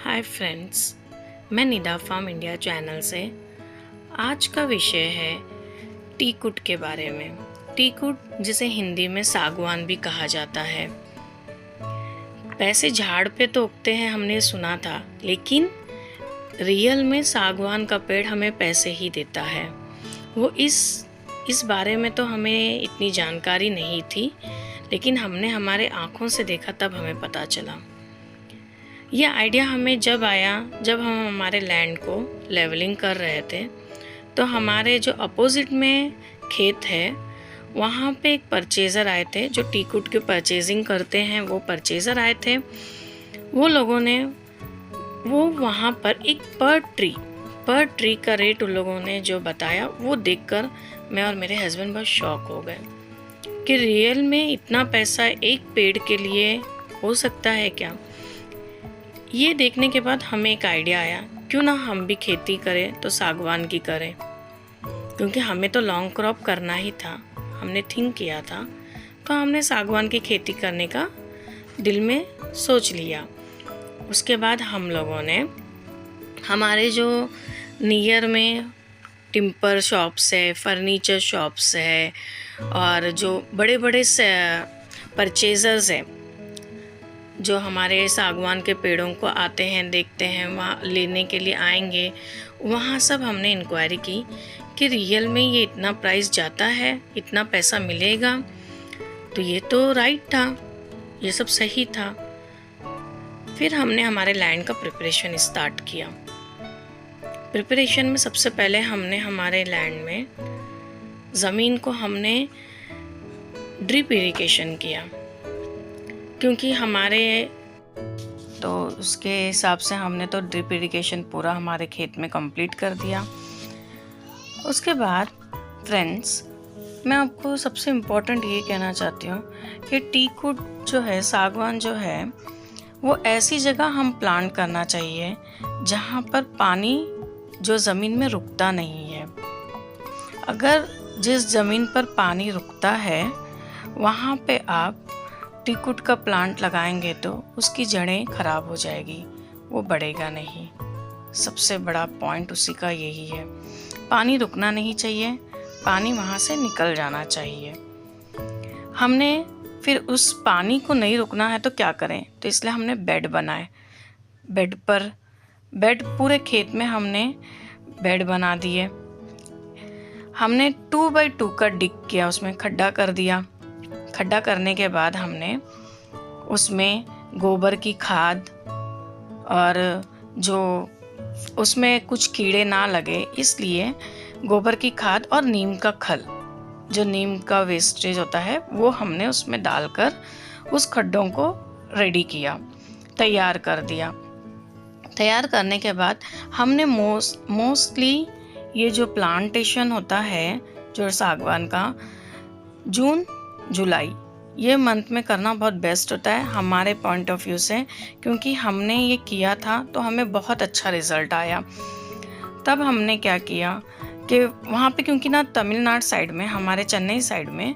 Hi friends, मैं Nida farm India channel से। आज का विषय है टीकुट के बारे में। टीकुट, जिसे हिंदी में सागवान भी कहा जाता है। वैसे झाड़ पे तो उगते हैं, हमने सुना था, लेकिन रियल में सागवान का पेड़ हमें पैसे ही देता है। वो इस बारे में तो हमें इतनी जानकारी नहीं थी, लेकिन हमने हमारे आँखों से देखा तब हमें पता चला। ये आइडिया हमें जब आया, जब हम हमारे लैंड को लेवलिंग कर रहे थे, तो हमारे जो अपोजिट में खेत है वहाँ पे एक परचेज़र आए थे जो टीकुट की परचेजिंग करते हैं। वो परचेज़र आए थे। वो लोगों ने वहाँ पर एक पर ट्री का रेट उन लोगों ने जो बताया, वो देखकर मैं और मेरे हस्बैंड बहुत शॉक हो गए कि रियल में इतना पैसा एक पेड़ के लिए हो सकता है क्या। ये देखने के बाद हमें एक आइडिया आया, क्यों ना हम भी खेती करें तो सागवान की करें, क्योंकि हमें तो लॉन्ग क्रॉप करना ही था। हमने थिंक किया था, तो हमने सागवान की खेती करने का दिल में सोच लिया। उसके बाद हम लोगों ने हमारे जो नियर में टिम्पर शॉप्स है, फर्नीचर शॉप्स है, और जो बड़े बड़े परचेजर्स हैं जो हमारे सागवान के पेड़ों को आते हैं, देखते हैं, वहाँ लेने के लिए आएंगे, वहाँ सब हमने इंक्वायरी की कि रियल में ये इतना प्राइस जाता है, इतना पैसा मिलेगा। तो ये तो राइट था, ये सब सही था। फिर हमने हमारे लैंड का प्रिपरेशन स्टार्ट किया। प्रिपरेशन में सबसे पहले हमने हमारे लैंड में ज़मीन को हमने ड्रिप इरिगेशन किया, क्योंकि हमारे तो उसके हिसाब से हमने तो ड्रिप इरिगेशन पूरा हमारे खेत में कंप्लीट कर दिया। उसके बाद फ्रेंड्स, मैं आपको सबसे इम्पोर्टेंट ये कहना चाहती हूँ कि टीकुट जो है, सागवान जो है, वो ऐसी जगह हम प्लांट करना चाहिए जहाँ पर पानी जो ज़मीन में रुकता नहीं है। अगर जिस ज़मीन पर पानी रुकता है वहाँ पे आप टीकुट का प्लांट लगाएंगे तो उसकी जड़ें खराब हो जाएगी, वो बढ़ेगा नहीं। सबसे बड़ा पॉइंट उसी का यही है। पानी रुकना नहीं चाहिए, पानी वहाँ से निकल जाना चाहिए। हमने फिर उस पानी को नहीं रुकना है तो क्या करें, तो इसलिए हमने बेड बनाए। बेड पूरे खेत में हमने बेड बना दिए। हमने 2x2 का डिग किया, उसमें खड्डा कर दिया। खड्डा करने के बाद हमने उसमें गोबर की खाद, और जो उसमें कुछ कीड़े ना लगे इसलिए गोबर की खाद और नीम का खल, जो नीम का वेस्टेज होता है, वो हमने उसमें डालकर उस खड्डों को रेडी किया, तैयार कर दिया। तैयार करने के बाद हमने मोस्टली ये जो प्लांटेशन होता है जो सागवान का, जून जुलाई ये मंथ में करना बहुत बेस्ट होता है हमारे पॉइंट ऑफ व्यू से, क्योंकि हमने ये किया था तो हमें बहुत अच्छा रिज़ल्ट आया। तब हमने क्या किया कि वहाँ पे, क्योंकि ना तमिलनाडु साइड में, हमारे चेन्नई साइड में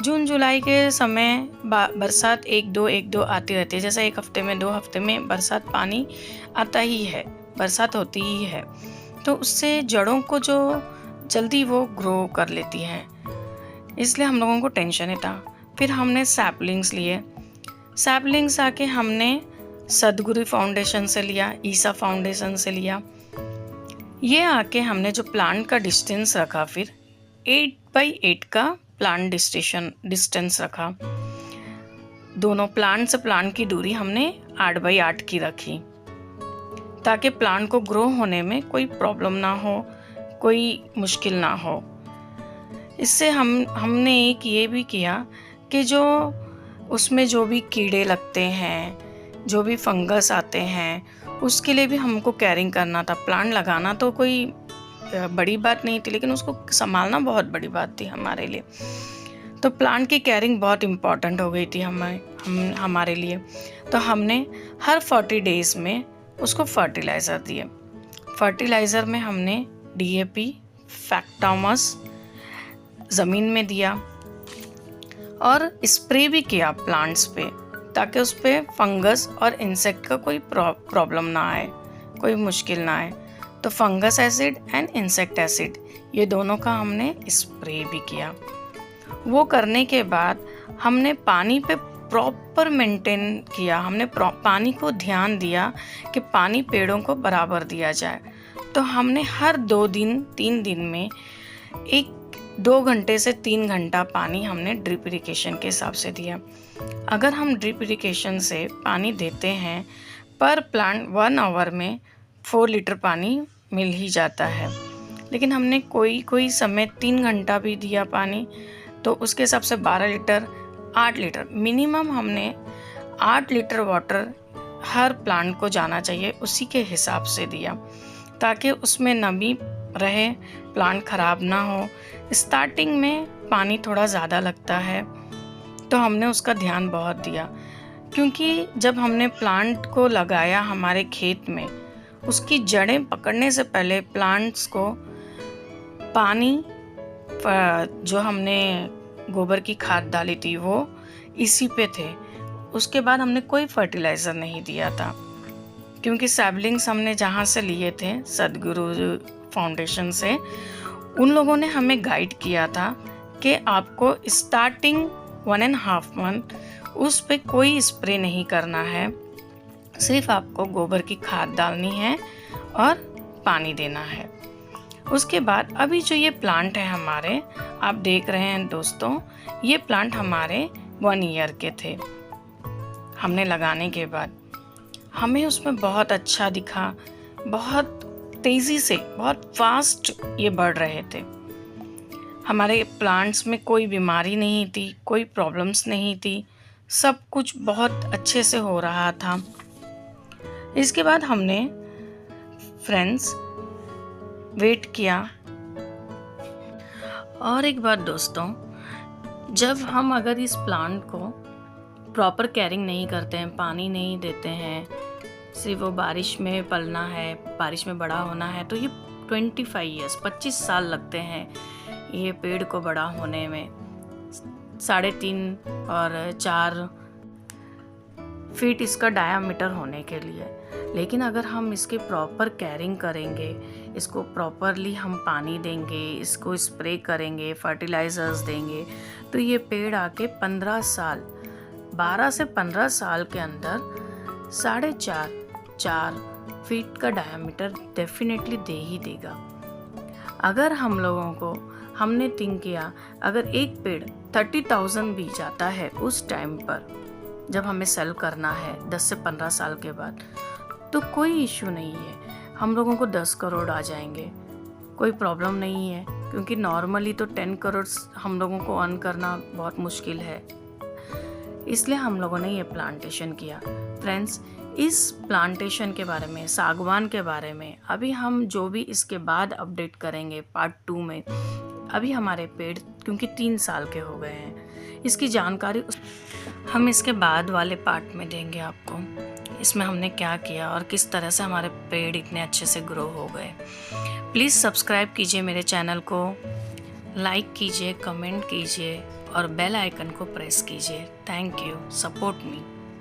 जून जुलाई के समय बरसात एक दो आती रहती है। जैसे एक हफ्ते में 2 हफ्ते में बरसात पानी आता ही है, बरसात होती ही है, तो उससे जड़ों को जो जल्दी वो ग्रो कर लेती हैं, इसलिए हम लोगों को टेंशन ही था। फिर हमने सैपलिंग्स आके हमने सदगुरु फाउंडेशन से लिया, ईसा फाउंडेशन से लिया। ये आके हमने जो प्लांट का डिस्टेंस रखा, फिर 8x8 का प्लांट डिस्टेंस रखा। दोनों प्लांट से प्लांट की दूरी हमने 8x8 की रखी, ताकि प्लांट को ग्रो होने में कोई प्रॉब्लम ना हो, कोई मुश्किल ना हो। इससे हमने एक ये भी किया कि जो उसमें जो भी कीड़े लगते हैं, जो भी फंगस आते हैं, उसके लिए भी हमको केयरिंग करना था। प्लांट लगाना तो कोई बड़ी बात नहीं थी, लेकिन उसको संभालना बहुत बड़ी बात थी हमारे लिए। तो प्लांट की केयरिंग बहुत इम्पॉर्टेंट हो गई थी हमारे लिए। तो हमने हर 40 डेज़ में उसको फर्टिलाइज़र दिए। फर्टिलाइज़र में हमने DAP, फैक्टामस ज़मीन में दिया, और स्प्रे भी किया प्लांट्स पे, ताकि उस पर फंगस और इंसेक्ट का कोई प्रॉब्लम ना आए, कोई मुश्किल ना आए। तो fungus acid and insect acid ये दोनों का हमने स्प्रे भी किया। वो करने के बाद हमने पानी पे प्रॉपर मेंटेन किया, हमने पानी को ध्यान दिया कि पानी पेड़ों को बराबर दिया जाए। तो हमने हर 2-3 दिन में 1-2 घंटे से 3 घंटा पानी हमने ड्रिप इरिगेशन के हिसाब से दिया। अगर हम ड्रिप इरिगेशन से पानी देते हैं पर प्लांट 1 आवर में 4 लीटर पानी मिल ही जाता है, लेकिन हमने कोई समय 3 घंटा भी दिया पानी, तो उसके हिसाब से 12 लीटर 8 लीटर मिनिमम हमने 8 लीटर वाटर हर प्लांट को जाना चाहिए, उसी के हिसाब से दिया ताकि उसमें नमी रहे, प्लांट ख़राब ना हो। स्टार्टिंग में पानी थोड़ा ज़्यादा लगता है तो हमने उसका ध्यान बहुत दिया, क्योंकि जब हमने प्लांट को लगाया हमारे खेत में, उसकी जड़ें पकड़ने से पहले प्लांट्स को पानी जो हमने गोबर की खाद डाली थी वो इसी पे थे। उसके बाद हमने कोई फर्टिलाइज़र नहीं दिया था, क्योंकि सैपलिंग्स हमने जहाँ से लिए थे सदगुरु फाउंडेशन से, उन लोगों ने हमें गाइड किया था कि आपको स्टार्टिंग 1.5 मंथ उस पे कोई स्प्रे नहीं करना है, सिर्फ आपको गोबर की खाद डालनी है और पानी देना है। उसके बाद अभी जो ये प्लांट है हमारे, आप देख रहे हैं दोस्तों, ये प्लांट हमारे 1 ईयर के थे। हमने लगाने के बाद हमें उसमें बहुत अच्छा दिखा, बहुत तेज़ी से, बहुत फास्ट ये बढ़ रहे थे। हमारे प्लांट्स में कोई बीमारी नहीं थी, कोई प्रॉब्लम्स नहीं थी, सब कुछ बहुत अच्छे से हो रहा था। इसके बाद हमने फ्रेंड्स वेट किया। और एक बात दोस्तों, जब हम अगर इस प्लांट को प्रॉपर केयरिंग नहीं करते हैं, पानी नहीं देते हैं, सिर्फ वो बारिश में पलना है, बारिश में बड़ा होना है, तो ये 25 साल लगते हैं ये पेड़ को बड़ा होने में, 3.5 और 4 फीट इसका डायामीटर होने के लिए। लेकिन अगर हम इसके प्रॉपर केयरिंग करेंगे, इसको प्रॉपरली हम पानी देंगे, इसको स्प्रे करेंगे, फर्टिलाइज़र्स देंगे, तो ये पेड़ आके 12 से 15 साल के अंदर 4.5 फीट का डायामीटर डेफिनेटली दे ही देगा। अगर हम लोगों को हमने थिंक किया, अगर एक पेड़ 30,000 भी जाता है उस टाइम पर, जब हमें सेल करना है 10 से 15 साल के बाद, तो कोई इशू नहीं है, हम लोगों को 10 करोड़ आ जाएंगे, कोई प्रॉब्लम नहीं है, क्योंकि नॉर्मली तो 10 करोड़ हम लोगों को अर्न करना बहुत मुश्किल है। इसलिए हम लोगों ने ये प्लांटेशन किया। फ्रेंड्स, इस प्लांटेशन के बारे में, सागवान के बारे में अभी हम जो भी इसके बाद अपडेट करेंगे पार्ट 2 में। अभी हमारे पेड़ क्योंकि 3 साल के हो गए हैं, इसकी जानकारी हम इसके बाद वाले पार्ट में देंगे आपको। इसमें हमने क्या किया और किस तरह से हमारे पेड़ इतने अच्छे से ग्रो हो गए। प्लीज़ सब्सक्राइब कीजिए मेरे चैनल को, लाइक कीजिए, कमेंट कीजिए और बेल आइकन को प्रेस कीजिए। Thank you, support me.